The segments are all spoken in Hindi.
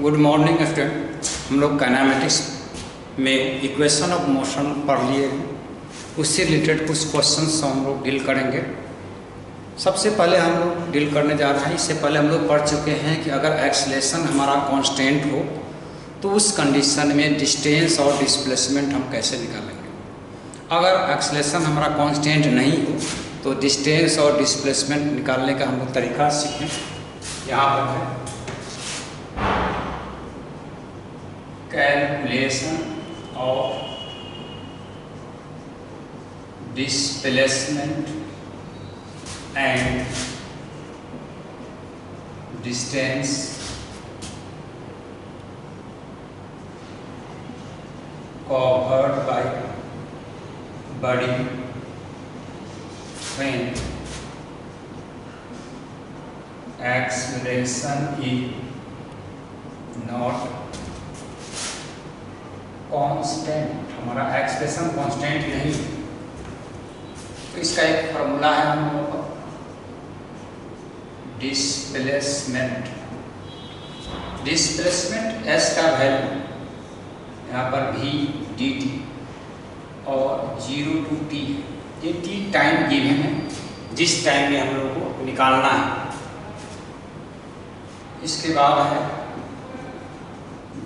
Good morning student. हम लोग काइनेमेटिक्स में इक्वेशन ऑफ मोशन पढ़ लिए हैं। उससे रिलेटेड कुछ क्वेश्चंस हम लोग डील करेंगे। सबसे पहले हम लोग डील करने जा रहे हैं, इससे पहले हम लोग पढ़ चुके हैं कि अगर एक्सेलरेशन हमारा कांस्टेंट हो तो उस कंडीशन में डिस्टेंस और डिस्प्लेसमेंट हम कैसे निकालेंगे। अगर एक्सेलरेशन हमारा कांस्टेंट नहीं हो तो डिस्टेंस और डिस्प्लेसमेंट निकालने का हम लोग तरीका सीखें। यहाँ पर है calculation of displacement and distance covered by body when acceleration is not constant. हमारा एक्सप्रेशन कांस्टेंट नहीं, तो इसका एक फॉर्मूला है हम लोगों का डिस्प्लेसमेंट। डिस्प्लेसमेंट एस का वैल्यू यहाँ पर v dt और 0 to t, ये t टाइम गिवन है जिस टाइम में हम लोगों को निकालना है। इसके बाद है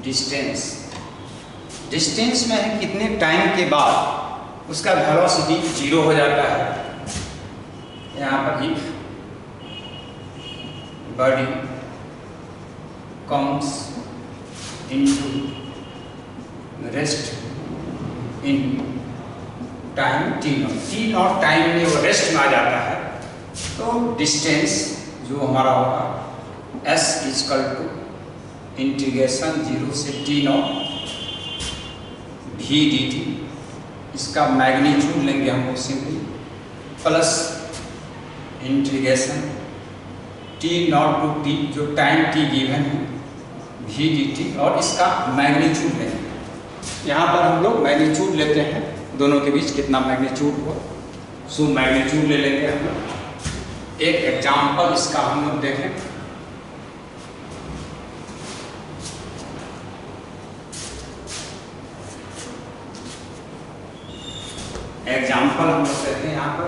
डिस्टेंस। डिस्टेंस में है कितने टाइम के बाद उसका वेलोसिटी 0 हो जाता है। यहाँ पर if body comes into rest in time t0 time में वो रेस्ट में आ जाता है, तो डिस्टेंस जो हमारा होगा s इक्वल टू इंटीग्रेशन 0 से t0 v dt। इसका मैग्नीट्यूड लेंगे हम लोग simply plus integration t0 to t, जो टाइम t गिवन है v dt, और इसका मैग्नीट्यूड लेंगे। यहाँ पर हम लोग मैग्नीट्यूड लेते हैं, दोनों के बीच कितना मैग्नीट्यूड हो सो मैग्नीट्यूड ले लेंगे हम लोग। एक एग्जाम्पल इसका हम लोग देखें। एग्जाम्पल हम लोग कहते हैं यहाँ पर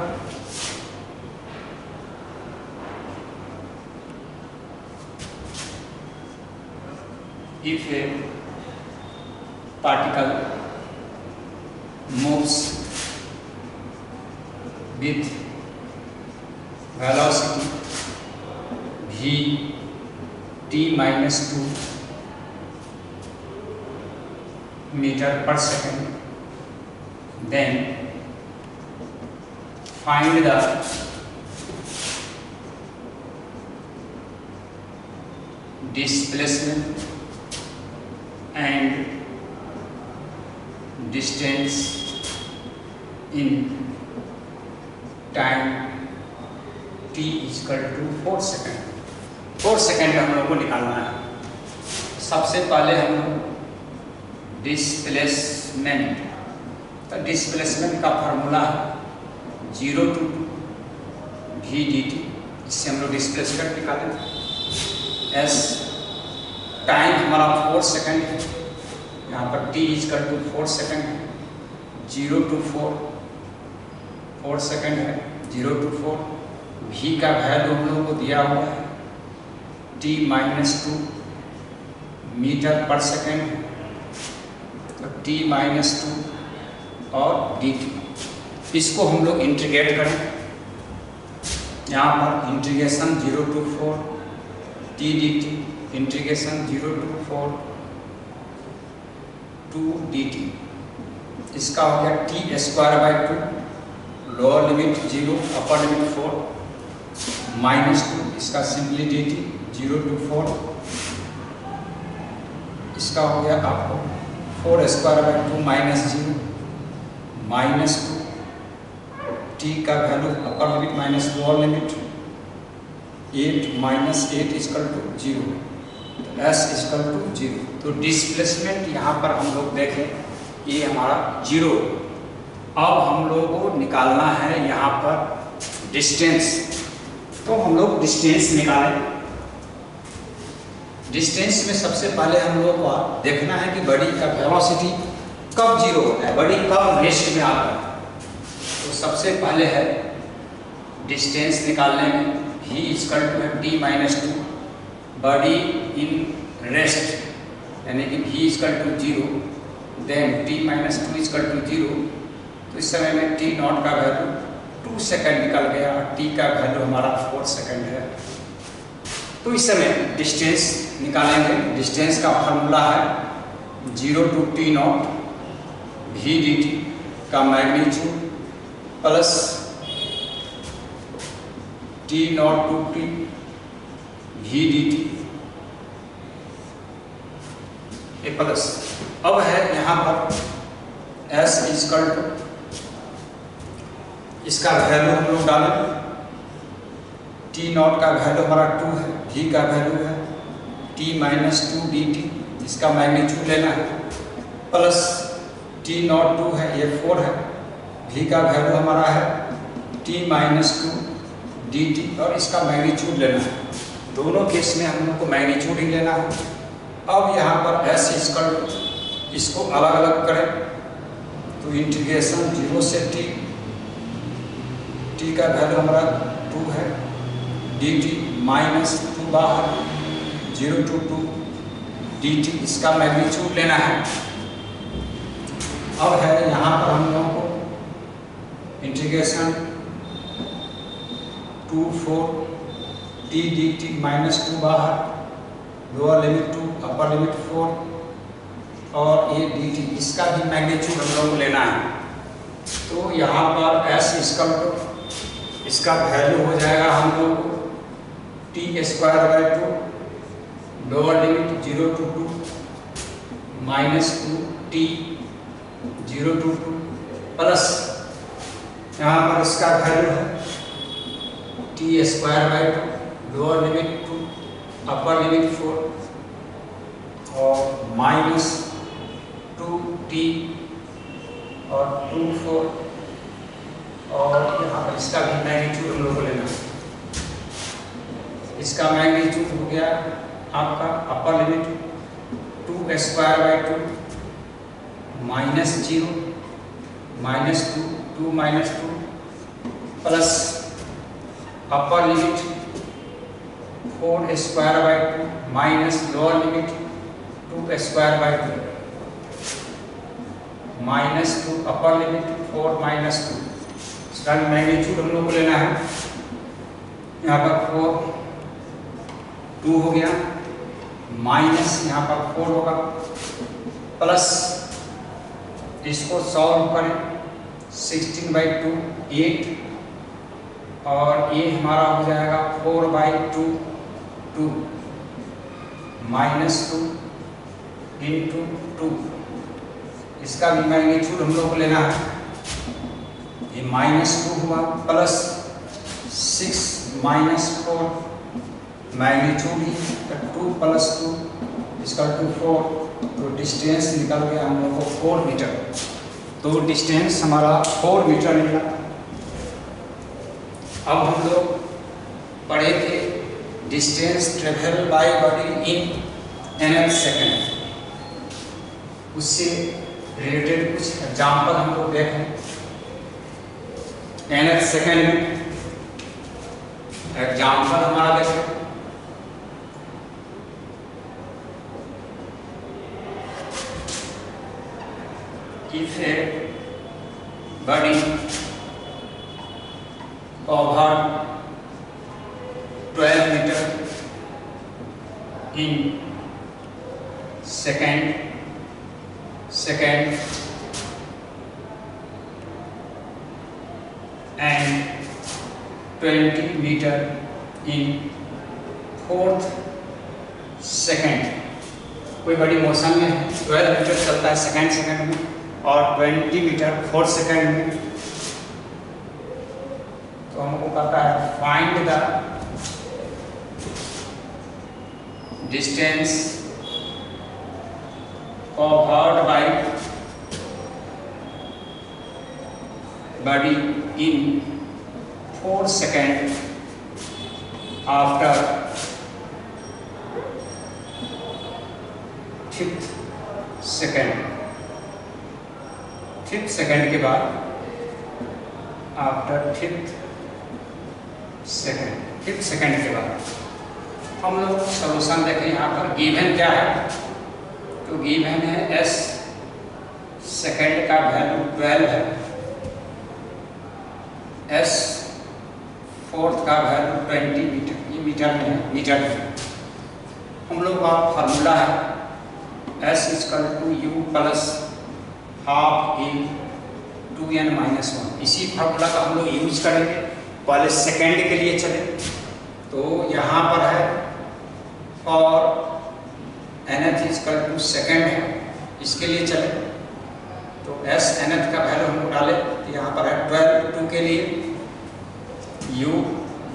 if A particle moves with velocity v t minus 2 meter per second, then find the displacement and distance in time t equal to 4 second. 4 second हम लोग को निकालना है। सबसे पहले हम लोग डिस्प्लेसमेंट, तो डिस्प्लेसमेंट का फार्मूला है 0 to v dt। इससे हम लोग डिस्प्लेसमेंट निकालें। s टाइम हमारा 4 सेकेंड है, यहाँ पर t इक्वल टू 4 सेकेंड है। 0 to 4 सेकेंड है, 0 to 4। v का वैल्यू हम लोगों को दिया हुआ है t minus 2 metre per second है, तो t minus 2 और dt। इसको हम लोग इंटीग्रेट करें। यहाँ पर integration 0 to 4 t dt, integration 0 to 4 2 dt। इसका हो गया t square by 2, lower limit 0 upper limit 4 minus 2, इसका सिंपली dt 0 to 4। इसका हो गया आपको 4 square by 2 minus 0 minus 2, t का value upper limit minus lower limit 8 minus 8 equal to 0, s equal to 0। तो डिस्प्लेसमेंट यहाँ पर हम लोग देखें ये हमारा 0। अब हम लोगों को निकालना है यहाँ पर डिस्टेंस, तो हम लोग डिस्टेंस निकालें। डिस्टेंस में सबसे पहले हम लोग को देखना है कि बॉडी का वेलोसिटी कब जीरो होता है, बॉडी कब रेस्ट में आता है। तो सबसे पहले है डिस्टेंस निकालने में v इक्वल टू है t minus 2, body in rest यानी कि v equal to 0, then t minus 2 equal to 0। तो इस समय में t नॉट का वैल्यू 2 सेकेंड निकल गया और t का वैल्यू हमारा 4 सेकेंड है। तो इस समय डिस्टेंस निकालेंगे। डिस्टेंस का फार्मूला है 0 to t not v dt का magnitude plus t not to t v dt A plus. अब है यहाँ पर s इक्वल टू, इसका वैल्यू हम लोग डालें। t नॉट का वैल्यू हमारा 2 है, v का वैल्यू है t माइनस 2 dt, इसका मैग्नीट्यूड लेना है, प्लस t नॉट 2 है, ये 4 है, v का वैल्यू हमारा है t माइनस 2 dt और इसका मैग्नीट्यूड लेना है। दोनों केस में हम लोग को मैग्नीट्यूड ही लेना है। अब यहाँ पर s इक्वल टू, इसको अलग अलग करें तो इंटीग्रेशन 0 से t का वैल्यू हमारा 2 है dt माइनस 2 बाहर 0 टू 2 dt, इसका मैग्नीट्यूड लेना है। अब है यहाँ पर हम लोगों को इंटीग्रेशन 2 4 t dt माइनस 2 बाहर, लोअर लिमिट 2 अपर लिमिट 4 और ये dt, इसका भी मैग्नीट्यूड हम लोग को लेना है। तो यहाँ पर s इक्वल टू, इसका वैल्यू हो जाएगा हम लोग को t square by 2, lower limit 0 to 2 minus 2 t 0 to 2 plus यहाँ पर इसका वैल्यू है t square by 2, lower limit 2 upper limit 4 और माइनस 2t और 2 4 और यहाँ पर इसका भी मैग्नीट्यूड हम लोग को लेना है। इसका मैग्नीट्यूड हो गया आपका upper limit 2 square by 2 minus 0 minus 2 2 minus 2 plus upper limit 4 square by 2 minus lower limit 2 square by 2 minus 2 upper limit 4 minus 2, इसका मैग्नीट्यूड हम लोग को लेना है। यहाँ पर 4 2 हो गया माइनस यहाँ पर 4 होगा प्लस, इसको सॉल्व करें 16 बाई 2 8 और ये हमारा हो जाएगा 4 बाई 2 2 माइनस 2 इंटू 2, इसका भी मैग्नीट्यूड हम लोग को लेना है। ये माइनस 2 हुआ प्लस 6 माइनस 4 मैग्नीट्यूड ही 2 प्लस 2 इसका 2 4, तो डिस्टेंस निकल गया हम लोग को 4 मीटर। तो डिस्टेंस हमारा 4 मीटर निकला। अब हम लोग पढ़े थे distance travel by body in nth second, उससे रिलेटेड कुछ एग्जाम्पल हम लोग देखें। nth सेकेंड में एग्जाम्पल हमारा देखें। If a body covered 12 meter in second and 20 meter in fourth second, कोई बड़ी मोशन में 12 मीटर चलता है सेकेंड में और 20 मीटर 4 सेकेंड में, तो हमको कहता है find the distance covered by body in 4 second after 5th second, 5th second के बाद आफ्टर 5th सेकेंड के बाद हम लोग सॉल्यूशन देखें। यहाँ पर गिवन क्या है, तो गिवन है s सेकेंड का वैल्यू 12 है, s फोर्थ का वैल्यू 20 मीटर, ये मीटर में है, मीटर में। हम लोग का फार्मूला है s equal to u plus half A 2n-1। इसी फार्मूला का हम लोग यूज करेंगे। पहले सेकेंड के लिए चले तो यहाँ पर है और nth इक्वल टू सेकेंड है, इसके लिए चले तो s nth का वैल्यू हम लोग डाले तो यहाँ पर है 12, 2 के लिए u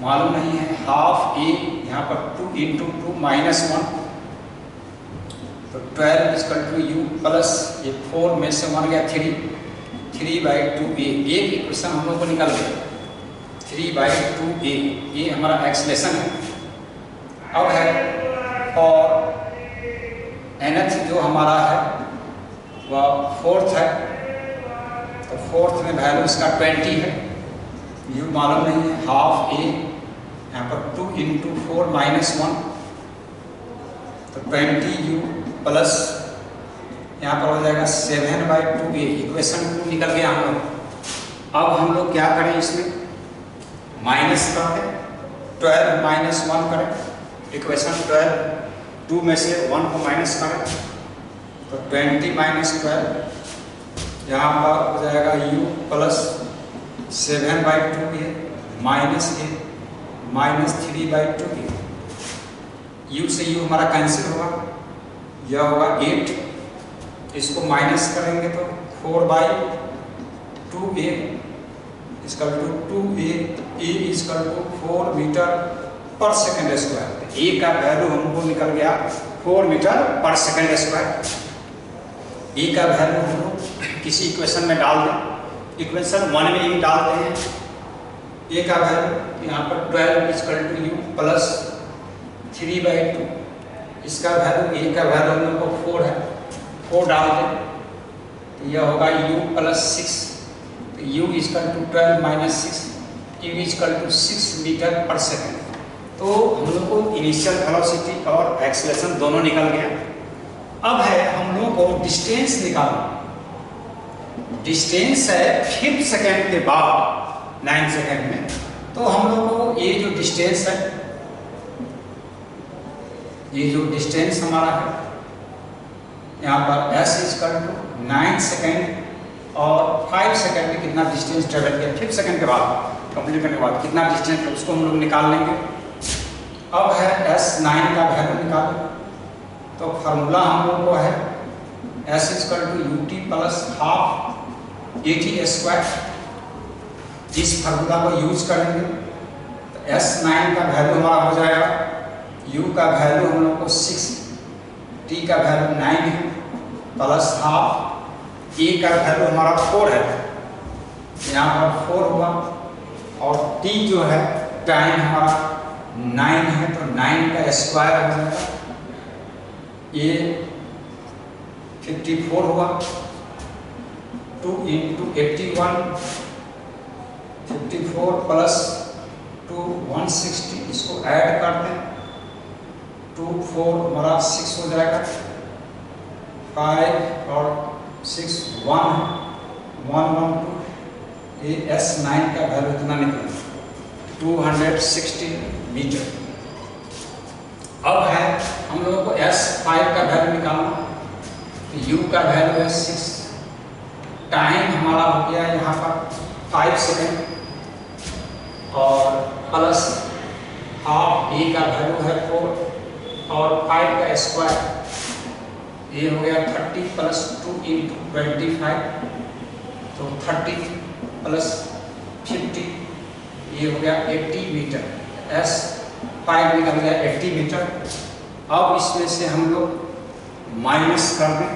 मालूम नहीं है, हाफ ए यहाँ पर 2 × 2 -1, तो 12 इक्वल टू u प्लस ये 4 में से 1 गया 3/2a। एक इक्वेशन हम लोग को निकाल गया 3/2a, ये हमारा एक्सलेशन है। अब है और nth जो हमारा है वह फोर्थ है, तो फोर्थ में वैल्यू इसका 20 है, u मालूम नहीं है, हाफ ए यहाँ पर 2 × 4 -1, तो 20u प्लस यहाँ पर हो जाएगा 7/2a। इक्वेशन 2 निकल गया हम लोग। अब हम लोग क्या करें, इसमें माइनस करते हैं, 12 - 1 करें, इक्वेशन 12 2 में से 1 को माइनस करें तो 20 - 12 यहाँ पर हो जाएगा u plus 7/2a minus a -3/2a। u से u हमारा कैंसिल होगा, यह होगा 8, इसको माइनस करेंगे तो 4/2a equal to 2a, a equal to 4 metre per second square. a का वैल्यू हमको निकल गया 4 metre per second square. a का वैल्यू हम लोग किसी इक्वेशन में डाल दें, इक्वेशन 1 में ही डालते हैं। a का वैल्यू यहाँ पर 12 इक्वल टू u प्लस 3/2, इसका वैल्यू a का वैल्यू हम लोग को 4 है, 4 डाल दें तो यह होगा u प्लस 6, तो u equal to 12 - 6, u equal to 6 metre per second. तो हम लोग को इनिशियल वेलोसिटी और एक्सेलरेशन दोनों निकल गया। अब है हम लोग को डिस्टेंस निकालना। डिस्टेंस है 5th सेकेंड के बाद 9 सेकेंड में, तो हम लोग को ये जो डिस्टेंस है, ये जो डिस्टेंस हमारा है यहाँ पर s इक्वल टू 9 सेकेंड और 5 सेकेंड में कितना डिस्टेंस ट्रेवल किया, 5th सेकेंड के बाद कंप्लीट करने के बाद कितना डिस्टेंस है उसको हम लोग निकाल लेंगे। अब है s9 का वैल्यू निकालें, तो फार्मूला हम लोग को है s equal to ut plus half at²। इस फार्मूला को यूज करेंगे तो s9 का वैल्यू हमारा हो जाएगा, u का वैल्यू हम लोग को 6, t का वैल्यू 9 है प्लस हाफ, a का वैल्यू हमारा 4 है, यहाँ पर 4 हुआ और t जो है टाइम हमारा 9 है, तो 9 का स्क्वायर हो जाएगा, ये 54 हुआ, 2 × 81 54 प्लस 2 160, इसको ऐड करते हैं 2 4 हमारा 6 हो जाएगा, 5 और 6 1 1 1 2, ये s9 का वैल्यू इतना निकला 260 मीटर। अब है हम लोगों को s5 का वैल्यू निकालना, तो u का वैल्यू है 6, टाइम हमारा हो गया यहाँ पर 5 सेकेंड और प्लस हाफ, a का वैल्यू है 4 और 5 का स्क्वायर, ये हो गया 30 प्लस 2 × 25, तो 30 प्लस 50, ये हो गया 80 मीटर। s5 निकल गया 80 मीटर। अब इसमें से हम लोग माइनस कर दें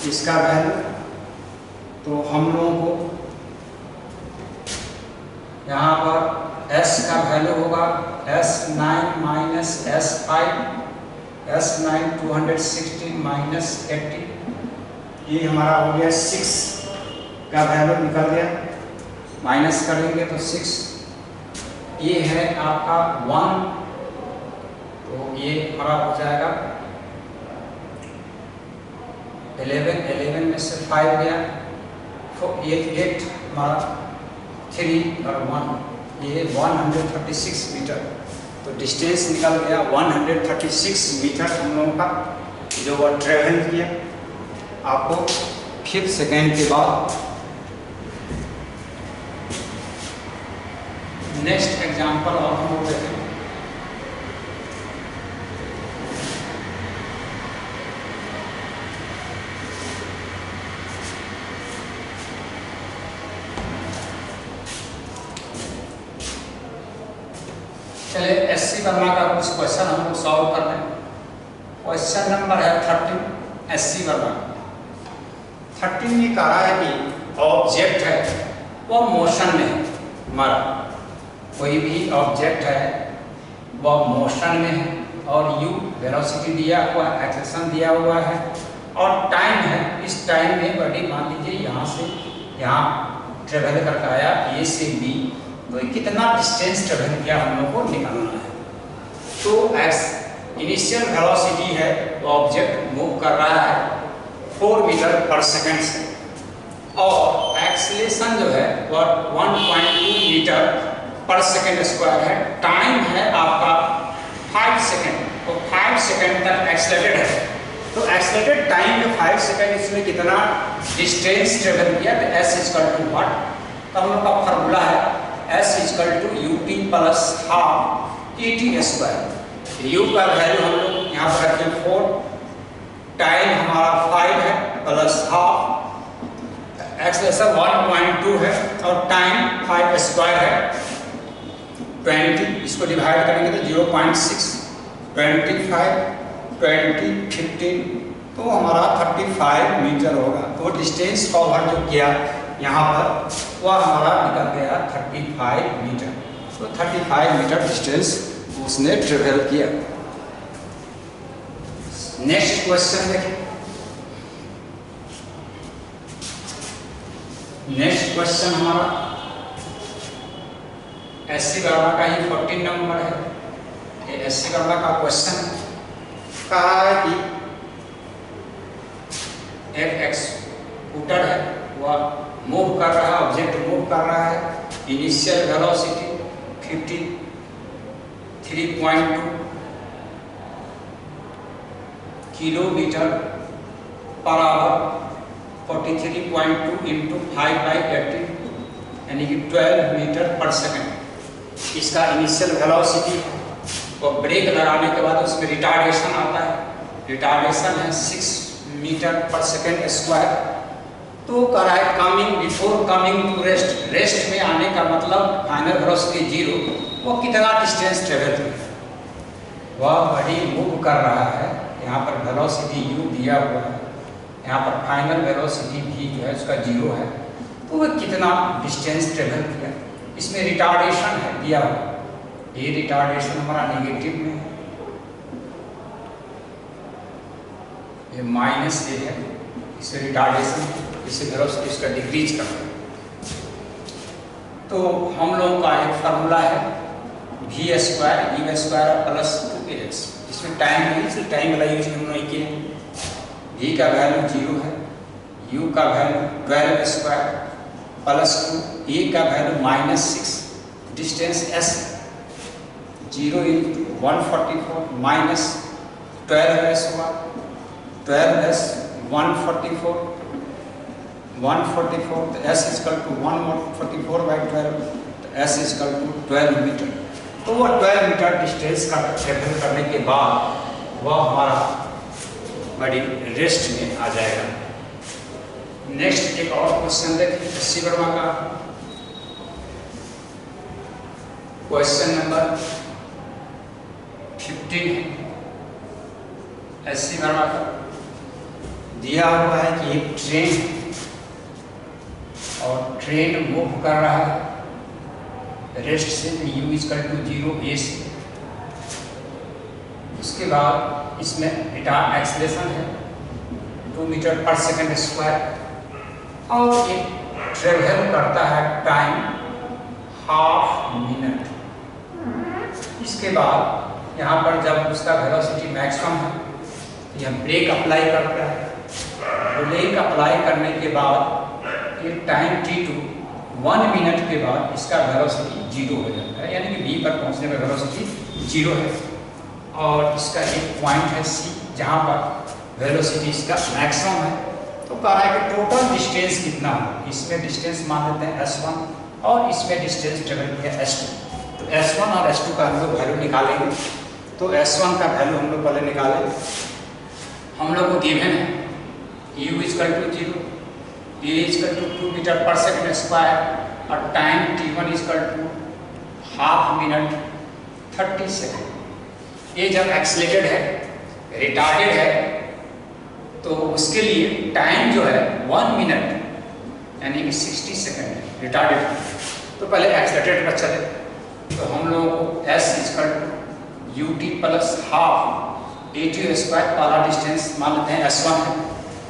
इसका वैल्यू, तो हम लोगों को यहाँ पर s का वैल्यू होगा s9 - s5 S9 260 माइनस 80, ये हमारा हो गया 6 का वैल्यू निकल गया, माइनस करेंगे तो 6, ये है आपका 1, तो ये हमारा हो जाएगा 11 में से 5 गया, तो 8 हमारा 3 और 1, ये 136 मीटर, तो डिस्टेंस निकल गया 136 मीटर हम लोगों का जो वो ट्रेवल किया। आपको 5 सेकेंड के बाद नेक्स्ट एग्जांपल और हम लोग देखें। चलिए एससी वर्मा का कुछ क्वेश्चन हम लोग सॉल्व कर रहे हैं। क्वेश्चन नंबर है 13 एससी वर्मा। 13 में कह रहा है कि ऑब्जेक्ट है वो मोशन में है, हमारा कोई भी ऑब्जेक्ट है वह मोशन में है और u वेलोसिटी दिया हुआ है, एक्सेलेरेशन दिया हुआ है और टाइम है। इस टाइम में बड़ी मान लीजिए यहाँ से यहाँ ट्रेवल करके आया ए से बी, तो कितना डिस्टेंस ट्रेवल किया हम लोग को निकालना है। तो इनिशियल वेलोसिटी है तो ऑब्जेक्ट मूव कर रहा है 4 मीटर पर सेकंड से और एक्सेलेरेशन जो है वह 1.2 मीटर पर सेकंड स्क्वायर है। टाइम है आपका 5 सेकंड, तो 5 सेकंड तक एक्सेलरेटेड है, तो एक्सेलरेटेड टाइम में 5 सेकंड इसमें कितना डिस्टेंस ट्रेवल किया, तो s इक्वल टू व्हाट, तो हम लोग का फार्मूला है s equal to ut plus half et square. u का वैल्यू हम लोग यहाँ पर रखें 4, टाइम हमारा 5 है प्लस हाफ, एक्सेलरेशन 1.2 है और टाइम 5 स्क्वायर है 20, इसको डिवाइड करेंगे तो 0.6, 25, 20, 15, तो हमारा 35 मीटर होगा। तो डिस्टेंस कवर जो किया यहाँ पर वह हमारा निकल गया 35 मीटर, तो 35 मीटर डिस्टेंस उसने ट्रेवल किया। नेक्स्ट क्वेश्चन देखें। नेक्स्ट क्वेश्चन हमारा एससी वर्मा का ही 14 नंबर है। ये एससी वर्मा का क्वेश्चन कहा है कि एक एक्सकूटर है वह मूव कर रहा है, ऑब्जेक्ट मूव कर रहा है, initial velocity 53.2 kilometre per hour, 43.2 into 5/80 यानी कि 12 मीटर पर सेकंड इसका इनिशियल वेलोसिटी है। और ब्रेक लगाने के बाद उसमें रिटार्डेशन आता है, रिटार्डेशन है 6 मीटर पर सेकंड स्क्वायर। तो कह रहा है coming before coming to rest, rest में आने का मतलब फाइनल वेलोसिटी 0, वो कितना डिस्टेंस ट्रेवल किया, वह बॉडी मूव कर रहा है। यहाँ पर वेलोसिटी u दिया हुआ है, यहाँ पर फाइनल वेलोसिटी v जो है उसका 0 है, तो वह कितना डिस्टेंस ट्रेवल किया। इसमें रिटार्डेशन है दिया हुआ, ये रिटार्डेशन हमारा नेगेटिव में है, ये माइनस ए है, इसे रिटार्डेशन, इसे वेलोसिटी इसका डिक्रीज करना है। तो हम लोगों का एक फार्मूला है v square u square plus 2ax, इसमें टाइम है इसलिए टाइम वाला यूज हम लोग किए। v का वैल्यू 0 है, u का वैल्यू 12 स्क्वायर प्लस 2, a का value -6, distance s 0 into 144 minus 12s हुआ, 12s 144, तो s इक्वल टू 144/12, तो s इक्वल टू 12 मीटर। तो वह 12 मीटर डिस्टेंस का ट्रेवल करने के बाद वह हमारा बड़ी रेस्ट में आ जाएगा। नेक्स्ट एक और क्वेश्चन देखें एससी वर्मा का, क्वेश्चन नंबर 15 है एससी वर्मा का। दिया हुआ है कि एक ट्रेन है और ट्रेन मूव कर रहा है रेस्ट से u इक्वल टू 0 a से, उसके बाद इसमें एक्सेलरेशन है 2 मीटर पर सेकंड स्क्वायर और ये ट्रेवल करता है टाइम हाफ मिनट। इसके बाद यहाँ पर जब उसका वेलोसिटी मैक्सिमम है तो यह ब्रेक अप्लाई करता है। ब्रेक अप्लाई करने के बाद ये टाइम t2 1 मिनट के बाद इसका वेलोसिटी 0 हो जाता है, यानी कि v पर पहुंचने पर वेलोसिटी 0 है। और इसका एक पॉइंट है c जहाँ पर वेलोसिटी इसका मैक्सिमम है। तो कह रहा है कि टोटल डिस्टेंस कितना हो। इसमें डिस्टेंस मान लेते हैं s1 और इसमें डिस्टेंस ट्रेवल किया s2। तो s1 और s2 का हम लोग वैल्यू निकालेंगे। तो s1 का वैल्यू हम लोग पहले निकालें। हम लोग को गिवन है u equal to 0, a equal to 2 metre per second square और time t1 equal to half minute 30 second. ये जब एक्सीलरेटेड है, रिटार्डेड है, तो उसके लिए टाइम जो है 1 मिनट यानी कि 60 सेकंड है रिटार्डेड। तो पहले एक्सीलरेटेड पर चले तो हम लोगों को s equal to ut plus half at square वाला डिस्टेंस मान लेते हैं s1 है,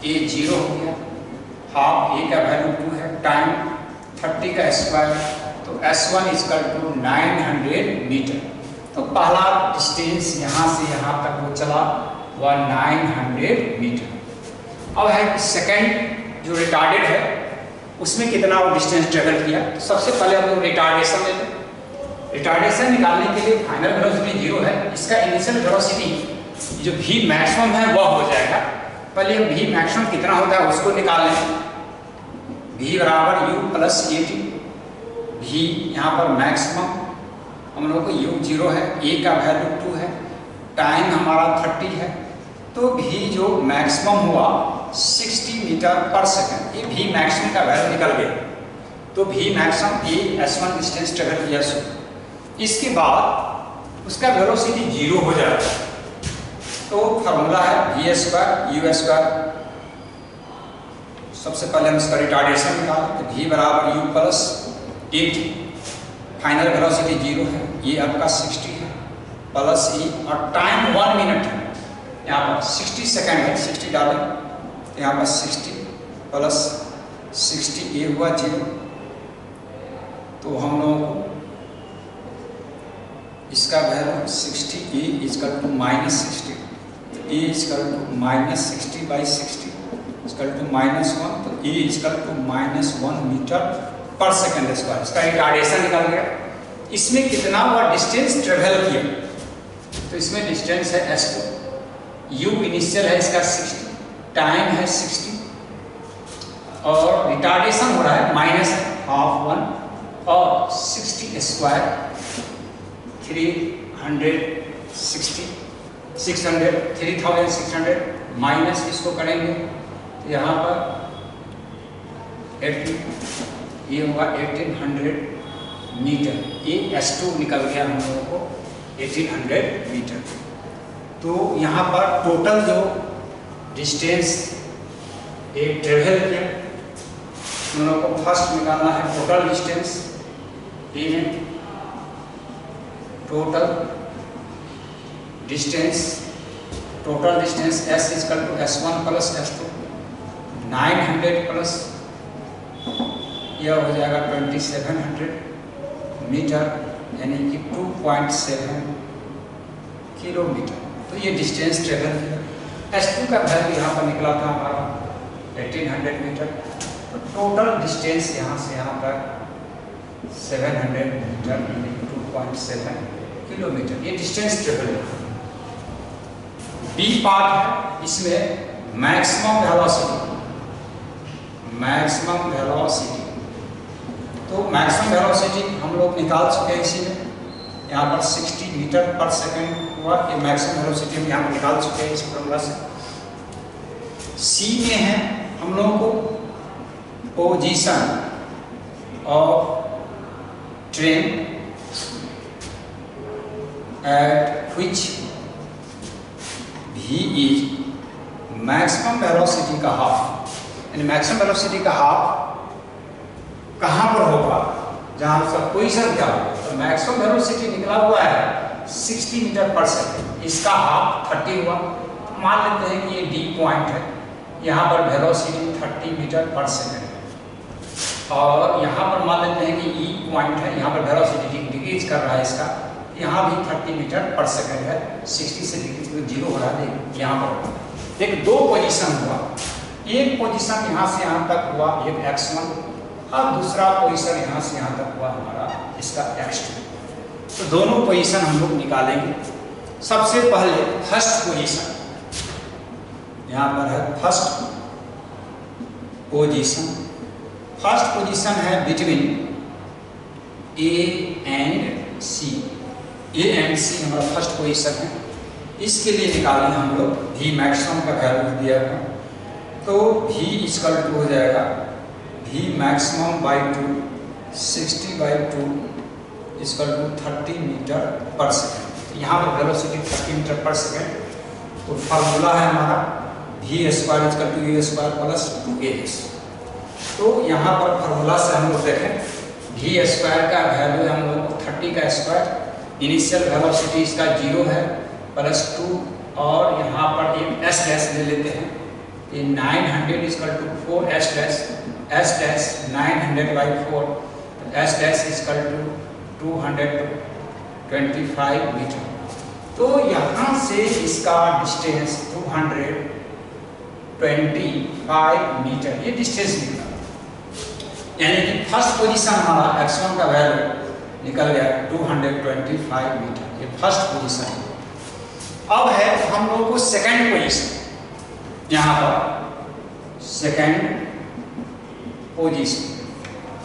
a 0 हो गया, हाफ a का वैल्यू 2 है, टाइम 30 का स्क्वायर, तो s1 इक्वल टू 900 मीटर। तो पहला डिस्टेंस यहाँ से यहाँ तक वो चला वह 900 मीटर। अब है कि सेकंड जो रिटार्डेड है उसमें कितना वो डिस्टेंस ट्रेवल किया। तो सबसे पहले हम लोग रिटार्डेशन ले लें। रिटार्डेशन निकालने के लिए फाइनल वेलोसिटी 0 है, इसका इनिशियल वेलोसिटी जो v मैक्सिमम है वह हो जाएगा। पहले हम v मैक्सिमम कितना होता है उसको निकाल लें। v बराबर u प्लस at। v यहाँ पर मैक्सिमम हम लोग को u 0 है, a का वैल्यू 2 है, टाइम हमारा 30 है, तो v जो मैक्सिमम हुआ 60 मीटर पर सेकंड। ये v मैक्सिमम का वैल्यू निकल गया। तो v maximum a s1 distance travel किया। इसके बाद उसका वेलोसिटी 0 हो जाएगा। तो फार्मूला है v स्क्वायर u स्क्वायर। सबसे पहले हम इसका रिटार्डेशन निकालें तो v बराबर u प्लस 80, फाइनल वेलोसिटी 0 है, ये आपका 60 है, प्लस e और टाइम 1 मिनट है, यहाँ पर 60 सेकंड है, 60 डालें, यहाँ पर 60 प्लस 60 ये हुआ 0। तो हम लोगों को इसका वैल्यू 60 e इक्वल टू -60, तो e equal to -60 by 60 equal to -1, तो e equal to -1 metre per second square. इसका रिटार्डेशन निकल गया। इसमें कितना हुआ डिस्टेंस ट्रेवल किया। तो इसमें डिस्टेंस है s2, u इनिशियल है इसका 60, टाइम है 60 और रिटार्डेशन हो रहा है माइनस हाफ 1 और 60 स्क्वायर 3600 माइनस इसको करेंगे तो यहाँ पर 18 ये हुआ 1800 मीटर। ये s2 निकल गया हम लोगों को 1800 मीटर। तो यहाँ पर टोटल जो डिस्टेंस ये ट्रेवल किया हम लोगों को फर्स्ट निकालना है। टोटल डिस्टेंस ये है, total distance s equal to s1 plus s2, 900 plus यह हो जाएगा 2700 मीटर यानी कि 2.7 किलोमीटर। तो ये डिस्टेंस ट्रेवल किया। s2 का वैल्यू यहाँ पर निकला था हमारा 1800 मीटर। तो टोटल डिस्टेंस यहाँ से यहाँ तक 700 मीटर यानी 2.7 किलोमीटर। ये डिस्टेंस ट्रेवल है। बी पार्ट है, इसमें मैक्सिमम वेलोसिटी। तो मैक्सिमम वेलोसिटी हम लोग निकाल चुके हैं। इसी में यहाँ पर 60 मीटर पर सेकंड हुआ। ये मैक्सिमम वेलोसिटी हम यहाँ पर निकाल चुके हैं इस फॉर्मूला से। सी में है हम लोगों को position of train at which v is maximum velocity का हाफ, यानी मैक्सिमम वेलोसिटी का हाफ कहाँ पर होगा जहाँ उसका पोजीशन क्या होगा। तो मैक्सिमम वेलोसिटी निकला हुआ है 60 मीटर पर सेकंड। इसका हाफ 30 हुआ। मान लेते हैं कि ये डी पॉइंट है, यहाँ पर वेलोसिटी 30 मीटर पर सेकेंड है, और यहाँ पर मान लेते हैं कि ई पॉइंट है, यहाँ पर वेलोसिटी डिक्रीज कर रहा है इसका, यहाँ भी 30 मीटर पर सेकेंड है, 60 से डिक्रीज 0 हो रहा है यहाँ पर। देखिए दो पोजीशन हुआ, एक पोजीशन यहाँ से यहाँ तक हुआ एक x1, और दूसरा पोजीशन यहाँ से यहाँ तक हुआ हमारा इसका x2। तो दोनों पोजीशन हम लोग निकालेंगे। सबसे पहले फर्स्ट पोजीशन, यहाँ पर है फर्स्ट पोजीशन। फर्स्ट पोजीशन है between A and C. A and C हमारा फर्स्ट पोजीशन है। इसके लिए निकालेंगे हम लोग v मैक्सिमम का वैल्यू दिया है, तो v इक्वल टू हो जाएगा v maximum by 2 60 by 2 equal to 30 metre per second. यहाँ पर वेलोसिटी 30 मीटर पर सेकेंड। तो फार्मूला है हमारा v square equal to u square plus 2as। तो यहाँ पर फार्मूला से हम लोग देखें v स्क्वायर का वैल्यू हम लोग को 30 का स्क्वायर, इनिशियल वेलोसिटी इसका 0 है, प्लस 2, और यहाँ पर एक एस डैश ले लेते हैं, ये 900 equal to 4 S dash 900 by 4, S dash equal to 225 metre. तो यहाँ से इसका डिस्टेंस 225 मीटर ये डिस्टेंस निकला। यानी कि फर्स्ट पोजीशन हमारा x1 का वैल्यू निकल गया 225 मीटर, ये फर्स्ट पोजीशन है। अब है हम लोगों को सेकंड पोजीशन, यहाँ पर सेकंड पोजीशन।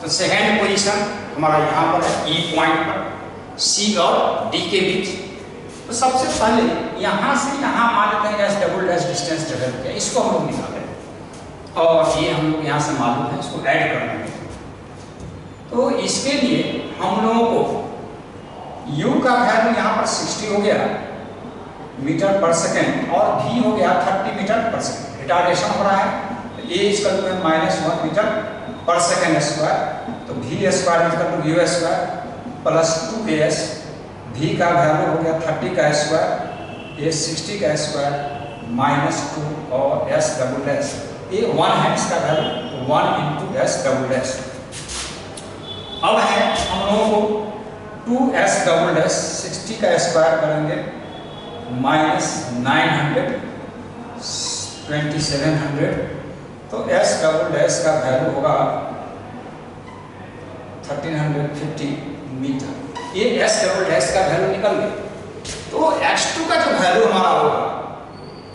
तो सेकंड पोजीशन हमारा यहाँ पर है ई पॉइंट पर सी और डी के बीच। तो सबसे पहले यहाँ से यहाँ मान लेते हैं डबल डैश डिस्टेंस डेवलप किया, इसको हम लोग निकालें, और ये हम लोग यहाँ से मालूम है, इसको ऐड कर लेंगे। तो इसके लिए हम लोगों को u का वैल्यू यहाँ पर 60 हो गया मीटर पर सेकेंड, और v हो गया 30 मीटर पर सेकेंड। रिटार्डेशन हो रहा है, तो a equal to -1 metre per second square, तो v square equal to u square plus 2as। v का वैल्यू हो गया 30 का स्क्वायर, a 60 का स्क्वायर -2 और s डबल डैश, ये 1 है इसका value, 1 into s double dash. अब है हम लोगों को 2s डबल डैश 60 का स्क्वायर करेंगे -900 2700, तो s डबल डैश का वैल्यू होगा 1350 मीटर। ये s डबल डैश का वैल्यू निकल गया। तो x2 का जो वैल्यू हमारा होगा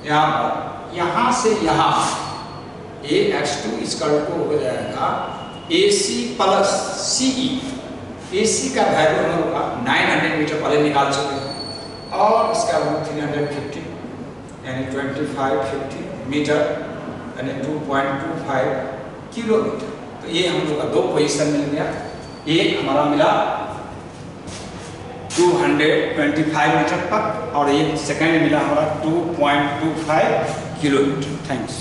यहाँ पर, यहाँ से यहाँ a x2 इक्वल टू हो जाएगा AC प्लस CE। AC का वैल्यू हम लोग का 900 मीटर पहले निकाल चुके हैं, और इसका वैल्यू 350 यानी 2550 मीटर यानी 2.25 किलोमीटर। तो ये हम लोग का दो पोजीशन मिल गया। एक हमारा मिला 225 मीटर पर, और एक सेकंड मिला हमारा 2.25 किलोमीटर। थैंक्स।